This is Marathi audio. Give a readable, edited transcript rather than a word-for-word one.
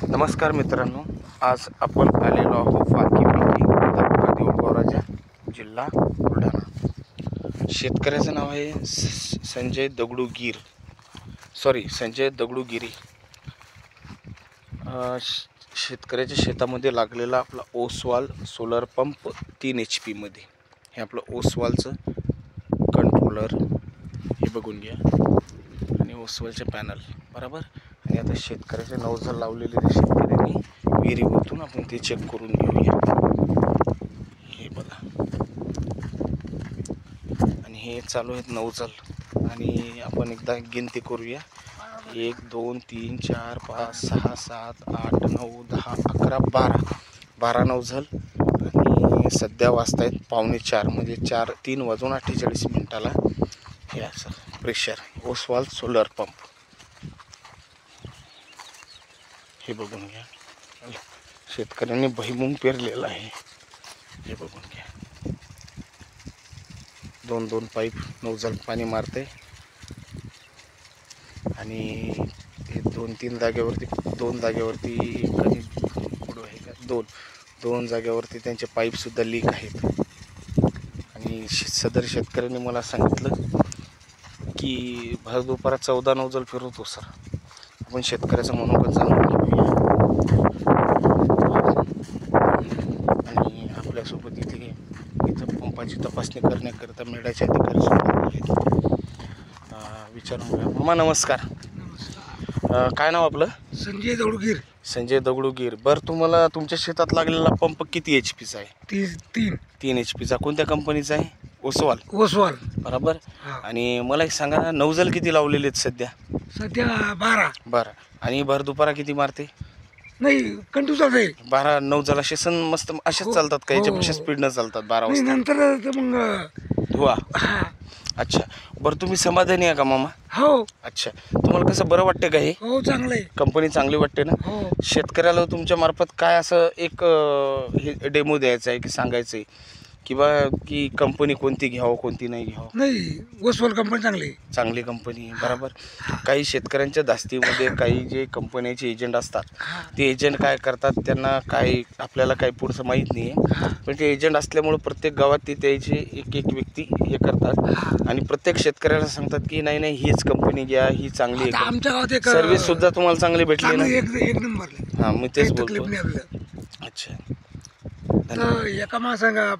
नमस्कार मित्रांनो, आज आपण आलेलो आहोत वाकीपिकी तालुका देऊळगाव जिल्हा बुलढाणा। शेतकऱ्याचं नाव आहे संजय दगडू गिरी। शेतकऱ्याच्या शेतामध्ये लागलेला आपला ओसवाल सोलर पंप 3 HP मध्ये। हे आपलं ओसवालचं कंट्रोलर हे बघून घ्या आणि ओसवालचे पॅनल बरोबर। आणि आता शेतकऱ्याचे नवझाल लावलेले शेतकऱ्यांनी विहिरीवरून आपण ते चेक करून घेऊया। हे बघा आणि हे चालू आहेत नवझाल आणि आपण एकदा गिनती करूया। 1 2 3 4 5 6 7 8 9 10 11 12 नवझाल आणि सध्या वाजतायत 3:45 म्हणजे 3 वाजून 48 मिनिटाला हे असं प्रेशर ओसवाल सोलर पंप हे बघून घ्या। शेतकऱ्यांनी भुईमुग पेरलेला आहे हे बघून घ्या। 2 पाईप नवझाल पाणी मारते आणि हे 2 जागेवरती कमी पुढं आहे का 2 जागेवरती त्यांचे पाईप सुद्धा लीक आहेत। आणि सदर शेतकऱ्यांनी मला सांगितलं की भर दुपारात 14 नवझाल फिरवतो सर। आपण शेतकऱ्याचं मनोगत जाणून घेऊया आणि आपल्यासोबत इथं पंपाची तपासणी करण्याकरिता मेडाचे अधिकारी सुद्धा आहेत। विचारून घेऊया। मामा नमस्कार, काय नाव आपलं? संजय दगडू गिर। बरं, तुम्हाला तुमच्या शेतात लागलेला पंप किती HPचा आहे? 3 HPचा। कोणत्या कंपनीचा आहे? ओसवाल बरोबर। आणि मला एक सांगा, नवझाल किती लावलेले आहेत सध्या? 12 आणि भर दुपारा किती मारते? नाही, कंटिन्यू चालते 12 नवझाल असे सण मस्त असेच चालतात का? याच्यापेक्षा स्पीडनं चालतात 12 वाजता नंतर मग धुवा? अच्छा, बरं तुम्ही समाधानी आहे का मामा? हो अच्छा, तुम्हाला कसं बरं वाटते का? हे हो चांगलं आहे। कंपनी चांगली वाटते ना? हो शेतकऱ्याला तुमच्या मार्फत काय असं एक हे डेमो द्यायचा आहे की सांगायचं आहे की कंपनी कोणती घ्यावं कोणती नाही घ्यावं? नाही, ओसवाल कंपनी चांगली कंपनी आहे बरोबर। काही शेतकऱ्यांच्या धास्तीमध्ये काही जे कंपन्याचे एजंट असतात ते एजंट काय करतात, त्यांना आपल्याला काही पुढचं माहीत नाही आहे, पण ते एजंट असल्यामुळे प्रत्येक गावात ते त्याचे एक व्यक्ती हे करतात आणि प्रत्येक शेतकऱ्याला सांगतात की नाही हीच कंपनी घ्या, ही चांगली आहे। आमच्या गावात एक सर्व्हिस सुद्धा तुम्हाला चांगली भेटली ना? एक नंबर। हां, मी तेच बोलतो। अच्छा, एका माणसांगा